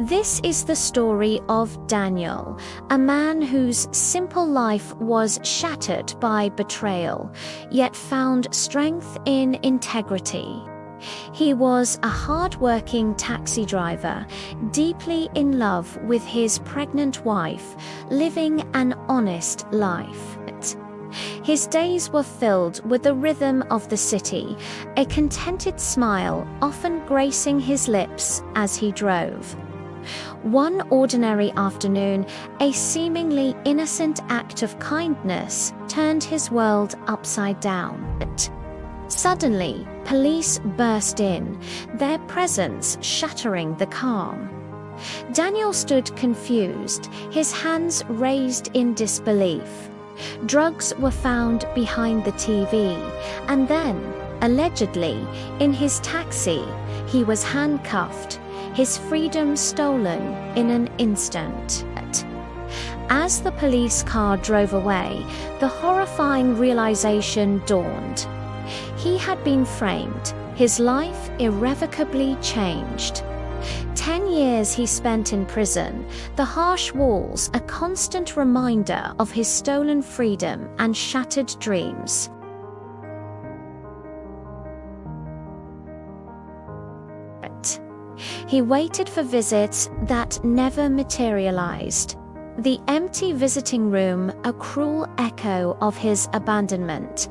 This is the story of Daniel, a man whose simple life was shattered by betrayal, yet found strength in integrity. He was a hard-working taxi driver, deeply in love with his pregnant wife, living an honest life. His days were filled with the rhythm of the city, a contented smile often gracing his lips as he drove. One ordinary afternoon, a seemingly innocent act of kindness turned his world upside down. Suddenly, police burst in, their presence shattering the calm. Daniel stood confused, his hands raised in disbelief. Drugs were found behind the TV, and then, allegedly, in his taxi, he was handcuffed, his freedom stolen in an instant. As the police car drove away, the horrifying realization dawned. He had been framed, his life irrevocably changed. 10 years he spent in prison, the harsh walls a constant reminder of his stolen freedom and shattered dreams. He waited for visits that never materialized. The empty visiting room, a cruel echo of his abandonment.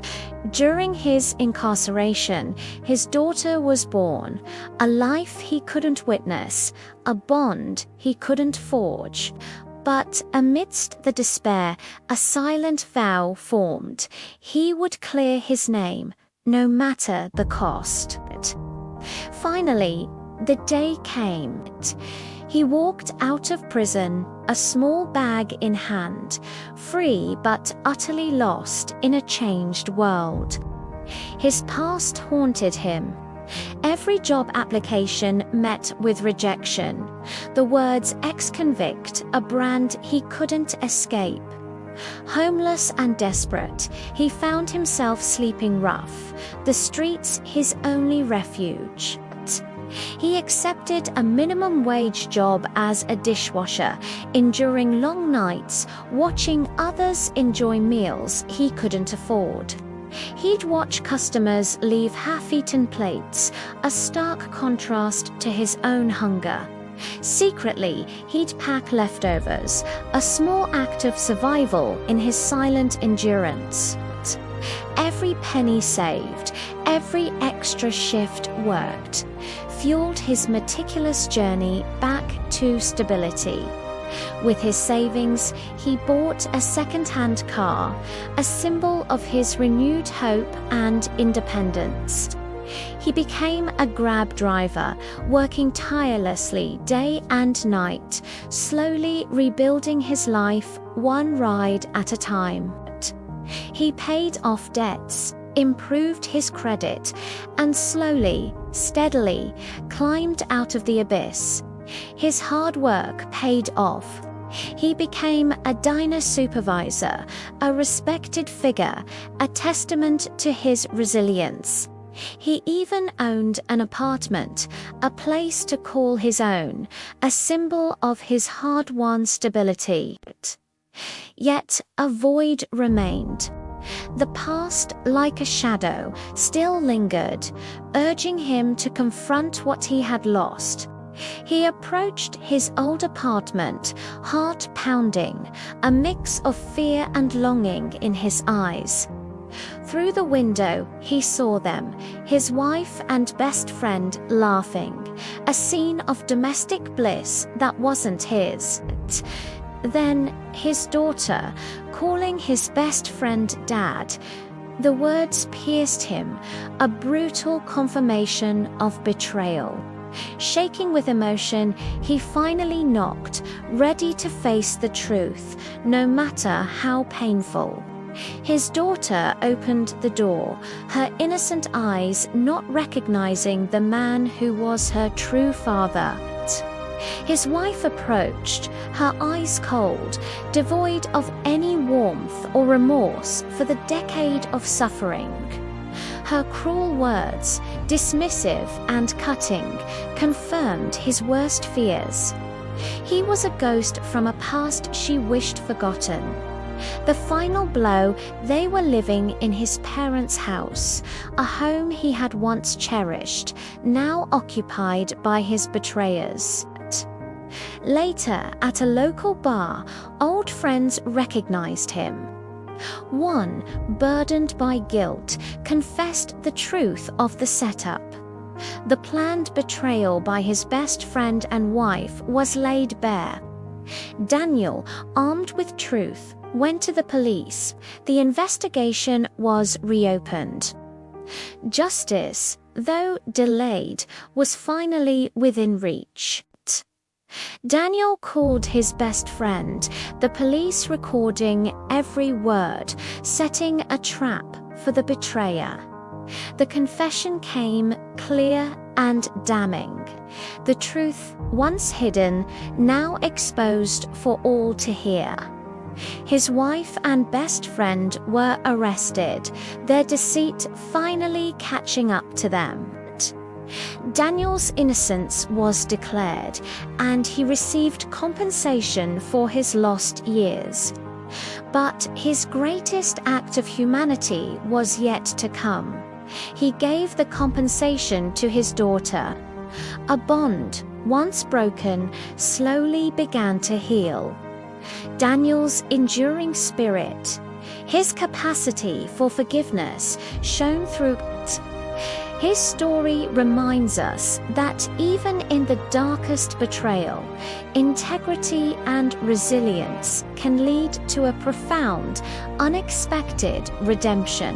During his incarceration, his daughter was born, a life he couldn't witness, a bond he couldn't forge. But amidst the despair, a silent vow formed. He would clear his name, no matter the cost. Finally, the day came. He walked out of prison, a small bag in hand, free but utterly lost in a changed world. His past haunted him. Every job application met with rejection. The words ex-convict, a brand he couldn't escape. Homeless and desperate, he found himself sleeping rough, the streets his only refuge. He accepted a minimum wage job as a dishwasher, enduring long nights, watching others enjoy meals he couldn't afford. He'd watch customers leave half-eaten plates, a stark contrast to his own hunger. Secretly, he'd pack leftovers, a small act of survival in his silent endurance. Every penny saved, every extra shift worked, fueled his meticulous journey back to stability. With his savings, he bought a second-hand car, a symbol of his renewed hope and independence. He became a Grab driver, working tirelessly day and night, slowly rebuilding his life one ride at a time. He paid off debts, improved his credit, and slowly, steadily climbed out of the abyss. His hard work paid off. He became a diner supervisor, a respected figure, a testament to his resilience. He even owned an apartment, a place to call his own, a symbol of his hard-won stability. Yet a void remained. The past, like a shadow, still lingered, urging him to confront what he had lost. He approached his old apartment, heart pounding, a mix of fear and longing in his eyes. Through the window, he saw them, his wife and best friend laughing, a scene of domestic bliss that wasn't his. Then his daughter, calling his best friend Dad. The words pierced him, a brutal confirmation of betrayal. Shaking with emotion, he finally knocked, ready to face the truth, no matter how painful. His daughter opened the door, her innocent eyes not recognizing the man who was her true father. His wife approached, her eyes cold, devoid of any warmth or remorse for the decade of suffering. Her cruel words, dismissive and cutting, confirmed his worst fears. He was a ghost from a past she wished forgotten. The final blow, they were living in his parents' house, a home he had once cherished, now occupied by his betrayers. Later, at a local bar, old friends recognized him. One, burdened by guilt, confessed the truth of the setup. The planned betrayal by his best friend and wife was laid bare. Daniel, armed with truth, went to the police. The investigation was reopened. Justice, though delayed, was finally within reach. Daniel called his best friend, the police recording every word, setting a trap for the betrayer. The confession came clear and damning. The truth, once hidden, now exposed for all to hear. His wife and best friend were arrested, their deceit finally catching up to them. Daniel's innocence was declared, and he received compensation for his lost years. But his greatest act of humanity was yet to come. He gave the compensation to his daughter. A bond, once broken, slowly began to heal. Daniel's enduring spirit, his capacity for forgiveness shone through it. His story reminds us that even in the darkest betrayal, integrity and resilience can lead to a profound, unexpected redemption.